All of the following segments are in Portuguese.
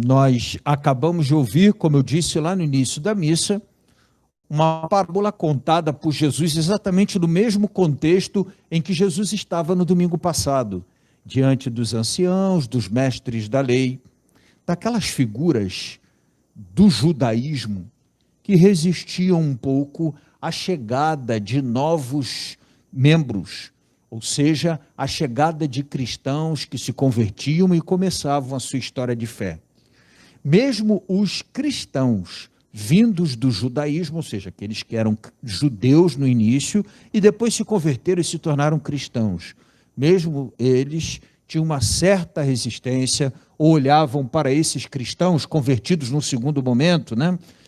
Nós acabamos de ouvir, como eu disse lá no início da missa, uma parábola contada por Jesus exatamente no mesmo contexto em que Jesus estava no domingo passado, diante dos anciãos, dos mestres da lei, daquelas figuras do judaísmo que resistiam um pouco à chegada de novos membros, ou seja, a chegada de cristãos que se convertiam e começavam a sua história de fé. Mesmo os cristãos vindos do judaísmo, ou seja, aqueles que eram judeus no início e depois se converteram e se tornaram cristãos, mesmo eles tinham uma certa resistência, ou olhavam para esses cristãos convertidos no segundo momento,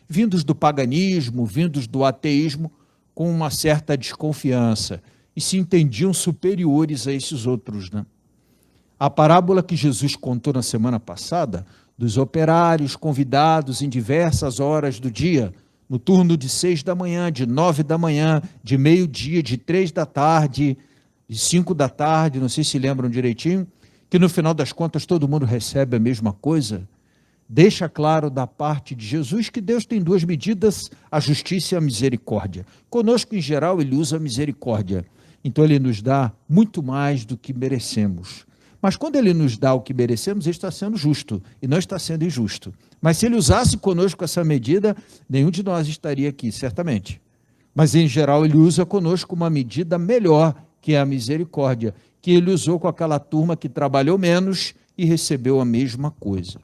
vindos do paganismo, vindos do ateísmo, com uma certa desconfiança, e se entendiam superiores a esses outros. A parábola que Jesus contou na semana passada, dos operários convidados em diversas horas do dia, no turno de 6 da manhã, de 9 da manhã, de meio-dia, de 3 da tarde, de 5 da tarde, não sei se lembram direitinho, que no final das contas todo mundo recebe a mesma coisa, deixa claro da parte de Jesus que Deus tem duas medidas, a justiça e a misericórdia. Conosco, em geral, ele usa a misericórdia. Então ele nos dá muito mais do que merecemos. Mas quando ele nos dá o que merecemos, ele está sendo justo, e não está sendo injusto. Mas se ele usasse conosco essa medida, nenhum de nós estaria aqui, certamente. Mas em geral ele usa conosco uma medida melhor, que é a misericórdia, que ele usou com aquela turma que trabalhou menos e recebeu a mesma coisa.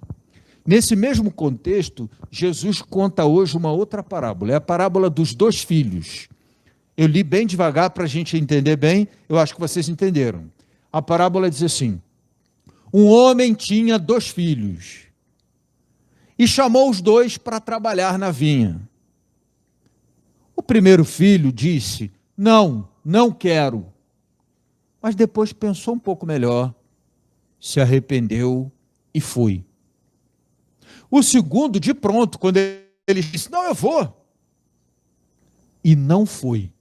Nesse mesmo contexto, Jesus conta hoje uma outra parábola, é a parábola dos dois filhos. Eu li bem devagar para a gente entender bem, eu acho que vocês entenderam. A parábola diz assim: um homem tinha 2 filhos e chamou os 2 para trabalhar na vinha. O primeiro filho disse: não quero. Mas depois pensou um pouco melhor, se arrependeu e foi. O segundo, de pronto, quando ele disse: não, eu vou. E não foi.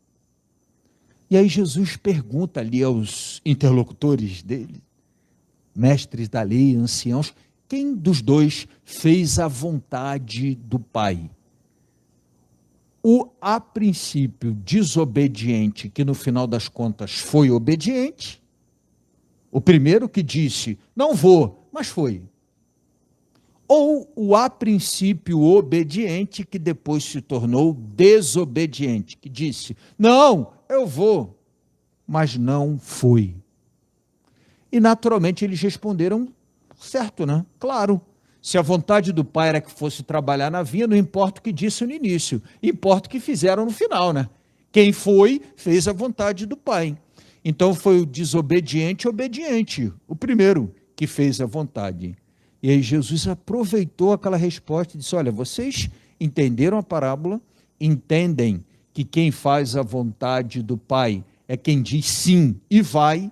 E aí Jesus pergunta ali aos interlocutores dele, mestres da lei, anciãos, quem dos 2 fez a vontade do Pai? O, a princípio, desobediente, que no final das contas foi obediente, o primeiro que disse, não vou, mas foi. Ou o a princípio obediente, que depois se tornou desobediente, que disse, não, eu vou, mas não foi. E naturalmente eles responderam certo, Claro, se a vontade do Pai era que fosse trabalhar na vinha, não importa o que disse no início, importa o que fizeram no final, Quem foi, fez a vontade do Pai. Então foi o desobediente obediente, o primeiro que fez a vontade. E aí Jesus aproveitou aquela resposta e disse, olha, vocês entenderam a parábola, entendem que quem faz a vontade do Pai é quem diz sim e vai,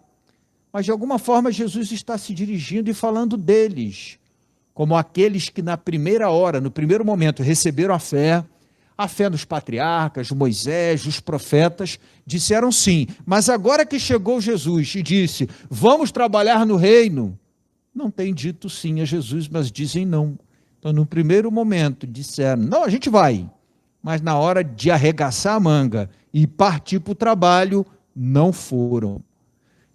mas de alguma forma Jesus está se dirigindo e falando deles, como aqueles que na primeira hora, no primeiro momento, receberam a fé dos patriarcas, de Moisés, dos profetas, disseram sim, mas agora que chegou Jesus e disse, vamos trabalhar no reino, não tem dito sim a Jesus, mas dizem não. Então, no primeiro momento, disseram, não, a gente vai, mas na hora de arregaçar a manga e partir para o trabalho, não foram.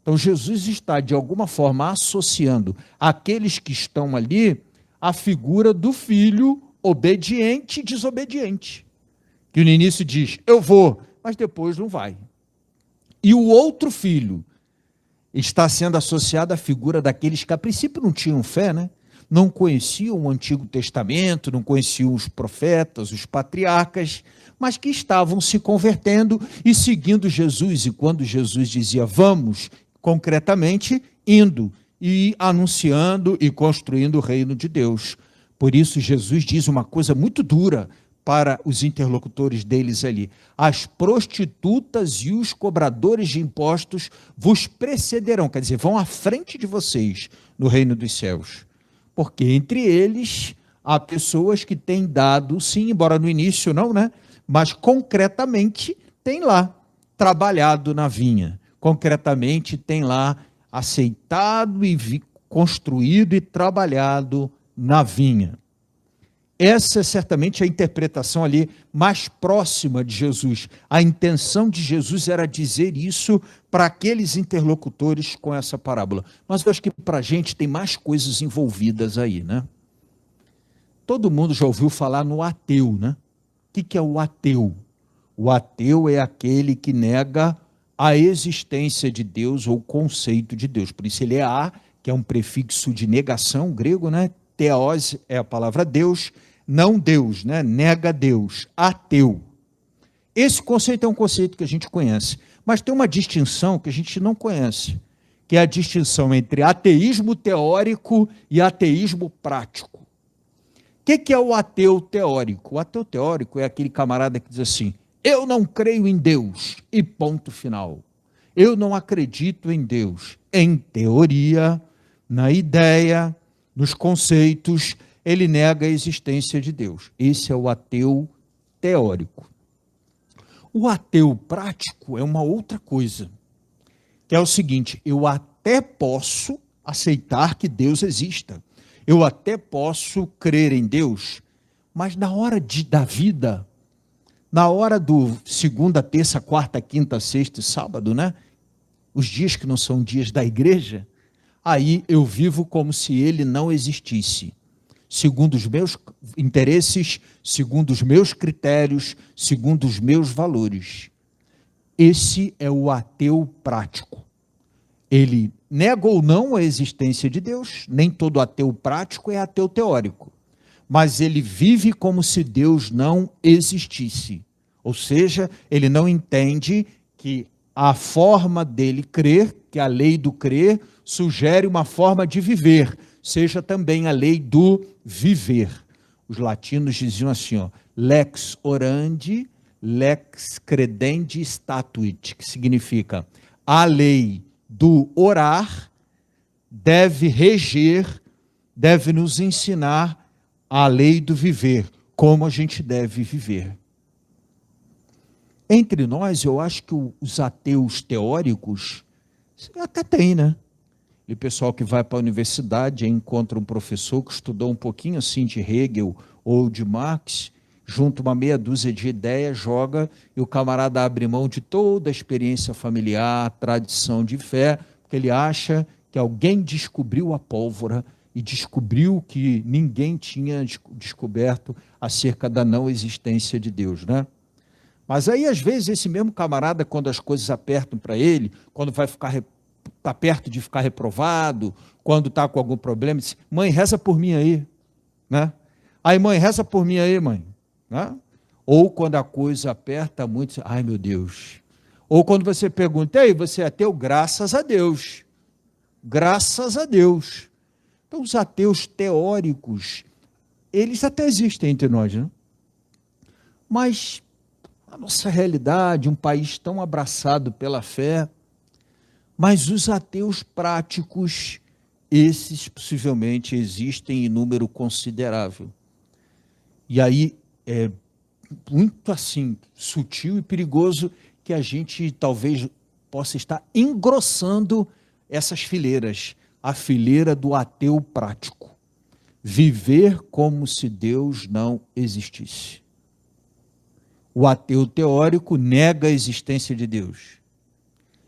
Então, Jesus está, de alguma forma, associando aqueles que estão ali à figura do filho obediente e desobediente, que no início diz, eu vou, mas depois não vai. E o outro filho está sendo associado à figura daqueles que a princípio não tinham fé, não conheciam o Antigo Testamento, não conheciam os profetas, os patriarcas, mas que estavam se convertendo e seguindo Jesus. E quando Jesus dizia, vamos, concretamente, indo e anunciando e construindo o reino de Deus. Por isso, Jesus diz uma coisa muito dura para os interlocutores deles ali. As prostitutas e os cobradores de impostos vos precederão, quer dizer, vão à frente de vocês no reino dos céus. Porque entre eles há pessoas que têm dado, sim, embora no início não, mas concretamente têm lá trabalhado na vinha. Concretamente têm lá aceitado e construído e trabalhado na vinha. Essa é certamente a interpretação ali mais próxima de Jesus. A intenção de Jesus era dizer isso para aqueles interlocutores com essa parábola. Mas eu acho que para a gente tem mais coisas envolvidas aí, né? Todo mundo já ouviu falar no ateu, né? O que é o ateu? O ateu é aquele que nega a existência de Deus ou o conceito de Deus. Por isso ele é a, que é um prefixo de negação grego, né? Theos é a palavra Deus, não Deus, né? Nega Deus, ateu. Esse conceito é um conceito que a gente conhece, mas tem uma distinção que a gente não conhece, que é a distinção entre ateísmo teórico e ateísmo prático. O que é o ateu teórico? O ateu teórico é aquele camarada que diz assim: eu não creio em Deus, e ponto final. Eu não acredito em Deus. Em teoria, na ideia, nos conceitos, ele nega a existência de Deus. Esse é o ateu teórico. O ateu prático é uma outra coisa, que é o seguinte: eu até posso aceitar que Deus exista, eu até posso crer em Deus, mas na hora da vida, na hora do segunda, terça, quarta, quinta, sexta e sábado, né? Os dias que não são dias da igreja, aí eu vivo como se ele não existisse. Segundo os meus interesses, segundo os meus critérios, segundo os meus valores. Esse é o ateu prático. Ele nega ou não a existência de Deus, nem todo ateu prático é ateu teórico, mas ele vive como se Deus não existisse. Ou seja, ele não entende que a forma dele crer, que a lei do crer, sugere uma forma de viver, seja também a lei do viver. Os latinos diziam assim, ó, lex orandi, lex credendi statuit, que significa a lei do orar deve reger, deve nos ensinar a lei do viver, como a gente deve viver. Entre nós, eu acho que os ateus teóricos, até tem, né? E o pessoal que vai para a universidade encontra um professor que estudou um pouquinho assim de Hegel ou de Marx, junta uma meia dúzia de ideias, joga, e o camarada abre mão de toda a experiência familiar, tradição de fé, porque ele acha que alguém descobriu a pólvora e descobriu que ninguém tinha descoberto acerca da não existência de Deus, né? Mas aí, às vezes, esse mesmo camarada, quando as coisas apertam para ele, quando vai ficar está perto de ficar reprovado, quando está com algum problema, diz: mãe, reza por mim aí, né? Aí, mãe, reza por mim aí, mãe, né? Ou quando a coisa aperta muito, ai meu Deus. Ou quando você pergunta: ei, você é ateu? Graças a Deus, graças a Deus. Então, os ateus teóricos, eles até existem entre nós, né? Mas a nossa realidade, um país tão abraçado pela fé, mas os ateus práticos, esses possivelmente existem em número considerável. E aí é muito assim, sutil e perigoso que a gente talvez possa estar engrossando essas fileiras, a fileira do ateu prático. Viver como se Deus não existisse. O ateu teórico nega a existência de Deus.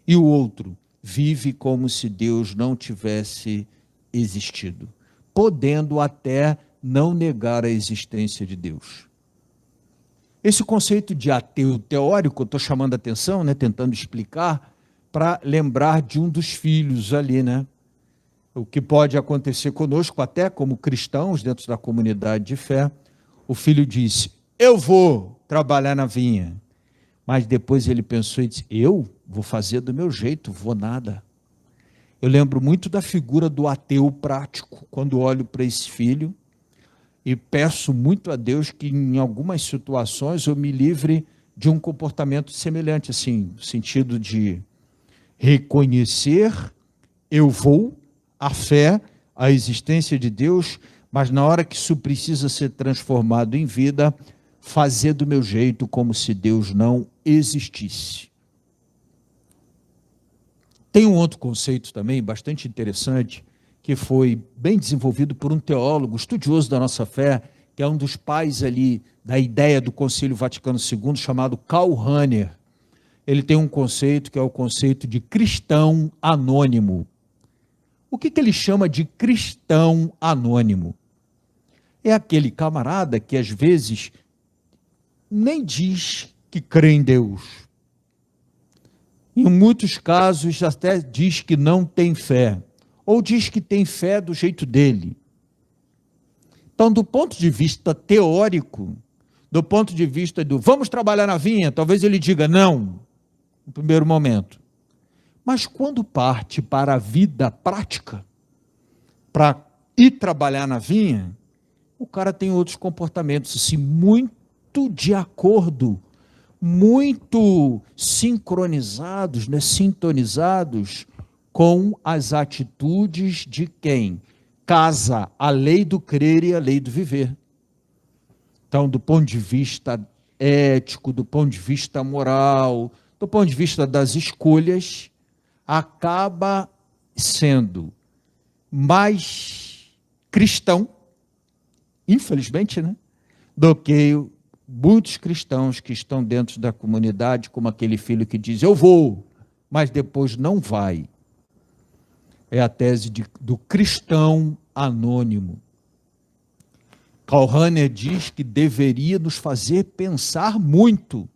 E o outro vive como se Deus não tivesse existido, podendo até não negar a existência de Deus. Esse conceito de ateu teórico, eu estou chamando a atenção, né, tentando explicar, para lembrar de um dos filhos ali, né? O que pode acontecer conosco, até como cristãos, dentro da comunidade de fé. O filho disse: eu vou trabalhar na vinha. Mas depois ele pensou e disse: eu vou fazer do meu jeito, vou nada. Eu lembro muito da figura do ateu prático, quando olho para esse filho, e peço muito a Deus que em algumas situações eu me livre de um comportamento semelhante, assim, no sentido de reconhecer, eu vou, a fé, a existência de Deus, mas na hora que isso precisa ser transformado em vida, fazer do meu jeito como se Deus não existisse. Tem um outro conceito também bastante interessante, que foi bem desenvolvido por um teólogo estudioso da nossa fé, que é um dos pais ali da ideia do Concílio Vaticano II, chamado Karl Rahner. Ele tem um conceito que é o conceito de cristão anônimo. O que ele chama de cristão anônimo? É aquele camarada que às vezes nem diz que crê em Deus. Em muitos casos até diz que não tem fé, ou diz que tem fé do jeito dele. Então, do ponto de vista teórico, do ponto de vista do vamos trabalhar na vinha, talvez ele diga não, no primeiro momento. Mas quando parte para a vida prática, para ir trabalhar na vinha, o cara tem outros comportamentos, assim, muito de acordo, muito sincronizados, né, sintonizados com as atitudes de quem casa a lei do crer e a lei do viver. Então, do ponto de vista ético, do ponto de vista moral, do ponto de vista das escolhas, acaba sendo mais cristão, infelizmente, né, do que muitos cristãos que estão dentro da comunidade, como aquele filho que diz, eu vou, mas depois não vai. É a tese do cristão anônimo. Karl Rahner diz que deveria nos fazer pensar muito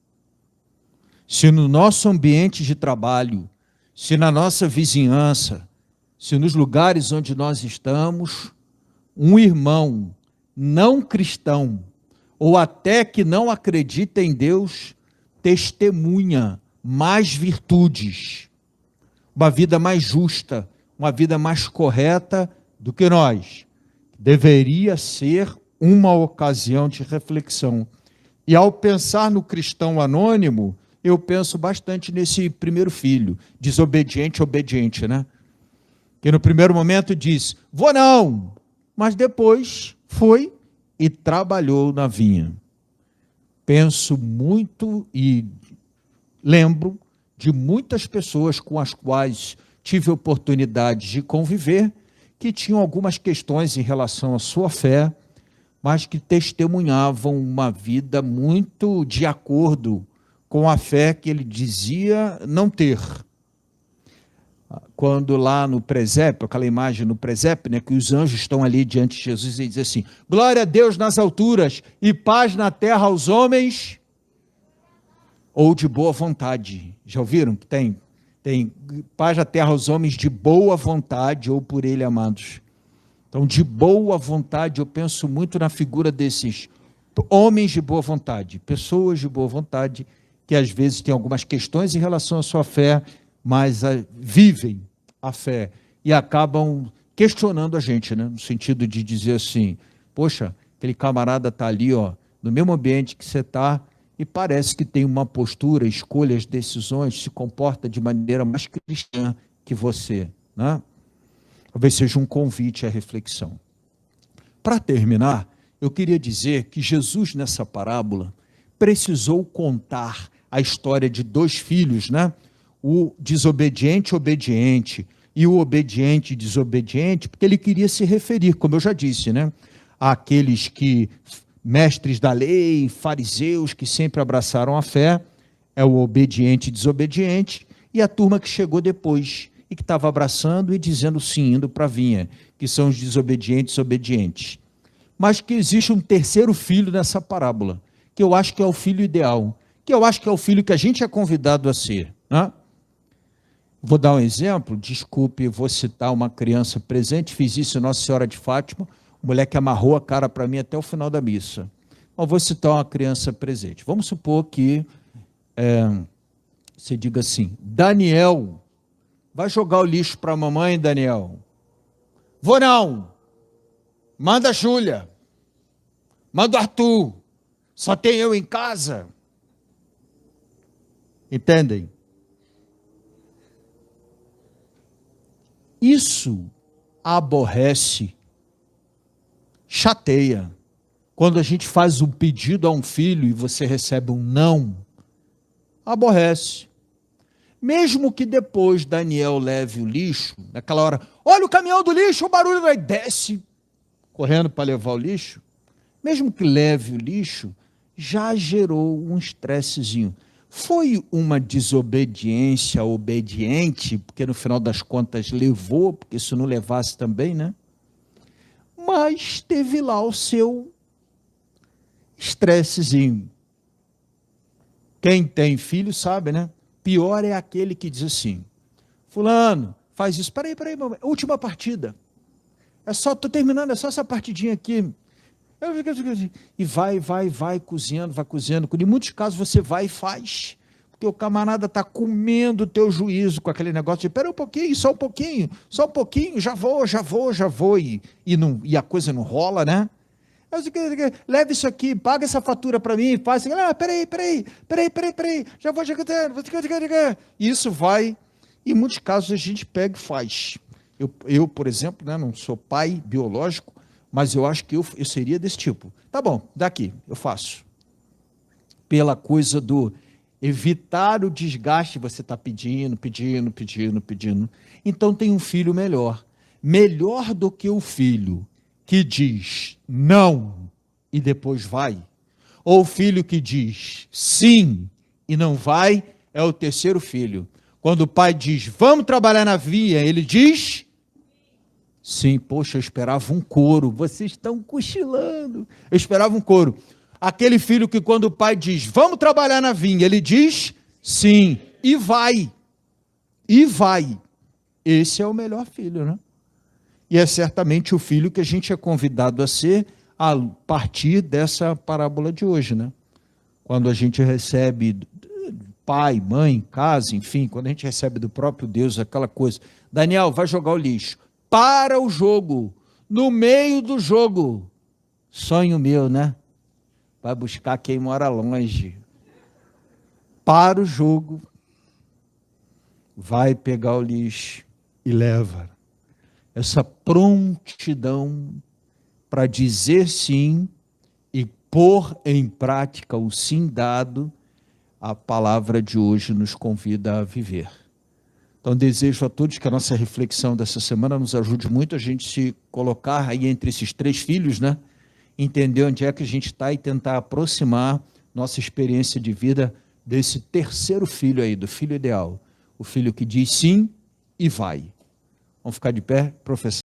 se no nosso ambiente de trabalho, se na nossa vizinhança, se nos lugares onde nós estamos, um irmão não cristão, ou até que não acredita em Deus, testemunha mais virtudes, uma vida mais justa, uma vida mais correta do que nós. Deveria ser uma ocasião de reflexão. E ao pensar no cristão anônimo, eu penso bastante nesse primeiro filho, desobediente, obediente, né? Que no primeiro momento diz, vou não, mas depois foi e trabalhou na vinha. Penso muito e lembro de muitas pessoas com as quais tive oportunidade de conviver, que tinham algumas questões em relação à sua fé, mas que testemunhavam uma vida muito de acordo com a fé que ele dizia não ter. Quando lá no presépio, aquela imagem no presépio, né, que os anjos estão ali diante de Jesus e dizem assim, glória a Deus nas alturas e paz na terra aos homens, ou de boa vontade. Já ouviram que tem paz na terra aos homens de boa vontade, ou por ele amados. Então, de boa vontade, eu penso muito na figura desses homens de boa vontade, pessoas de boa vontade, que às vezes têm algumas questões em relação à sua fé, mas vivem a fé e acabam questionando a gente, né? No sentido de dizer assim, poxa, aquele camarada está ali, ó, no mesmo ambiente que você está, e parece que tem uma postura, escolhas, decisões, se comporta de maneira mais cristã que você, né? Talvez seja um convite à reflexão. Para terminar, eu queria dizer que Jesus, nessa parábola, precisou contar a história de dois filhos, né? O desobediente obediente e o obediente desobediente, porque ele queria se referir, como eu já disse, né? Àqueles que, mestres da lei, fariseus, que sempre abraçaram a fé, é o obediente desobediente, e a turma que chegou depois, e que estava abraçando e dizendo sim, indo para a vinha, que são os desobedientes obedientes. Mas que existe um terceiro filho nessa parábola, que eu acho que é o filho ideal, que eu acho que é o filho que a gente é convidado a ser, né? Vou dar um exemplo, desculpe, vou citar uma criança presente, fiz isso em Nossa Senhora de Fátima, o moleque amarrou a cara para mim até o final da missa. Mas vou citar uma criança presente. Vamos supor que você diga assim, Daniel, vai jogar o lixo para a mamãe, Daniel? Vou não. Manda a Júlia. Manda o Arthur. Só tem eu em casa. Entendem? Isso aborrece, chateia. Quando a gente faz um pedido a um filho e você recebe um não, aborrece. Mesmo que depois Daniel leve o lixo, naquela hora, olha o caminhão do lixo, o barulho vai, desce, correndo para levar o lixo, mesmo que leve o lixo, já gerou um estressezinho. Foi uma desobediência obediente, porque no final das contas levou, porque se não levasse também, né? Mas teve lá o seu estressezinho. Quem tem filho sabe, né? Pior é aquele que diz assim, fulano, faz isso, peraí, última partida. É só, estou terminando, é só essa partidinha aqui. E vai cozinhando. Em muitos casos você vai e faz, porque o camarada está comendo o teu juízo com aquele negócio de, pera um pouquinho, só um pouquinho, já vou, e a coisa não rola, né? Leva isso aqui, paga essa fatura para mim, faz assim, peraí, já vou. Isso vai, e em muitos casos a gente pega e faz. Eu, por exemplo, né, não sou pai biológico, mas eu acho que eu seria desse tipo. Tá bom, daqui, eu faço. Pela coisa do evitar o desgaste, você está pedindo. Então tem um filho melhor. Melhor do que o filho que diz não e depois vai. Ou o filho que diz sim e não vai, é o terceiro filho. Quando o pai diz, vamos trabalhar na via, ele diz sim. Poxa, eu esperava um coro. Vocês estão cochilando. Eu esperava um coro. Aquele filho que quando o pai diz, vamos trabalhar na vinha, ele diz sim, e vai. Esse é o melhor filho, né? E é certamente o filho que a gente é convidado a ser a partir dessa parábola de hoje, né? Quando a gente recebe pai, mãe, casa, enfim, quando a gente recebe do próprio Deus aquela coisa, Daniel, vai jogar o lixo. Para o jogo, no meio do jogo. Sonho meu, né? Vai buscar quem mora longe. Para o jogo, vai pegar o lixo e leva. Essa prontidão para dizer sim e pôr em prática o sim dado, a palavra de hoje nos convida a viver. Então, desejo a todos que a nossa reflexão dessa semana nos ajude muito a gente se colocar aí entre esses três filhos, né? Entender onde é que a gente está e tentar aproximar nossa experiência de vida desse terceiro filho aí, do filho ideal. O filho que diz sim e vai. Vamos ficar de pé, professor.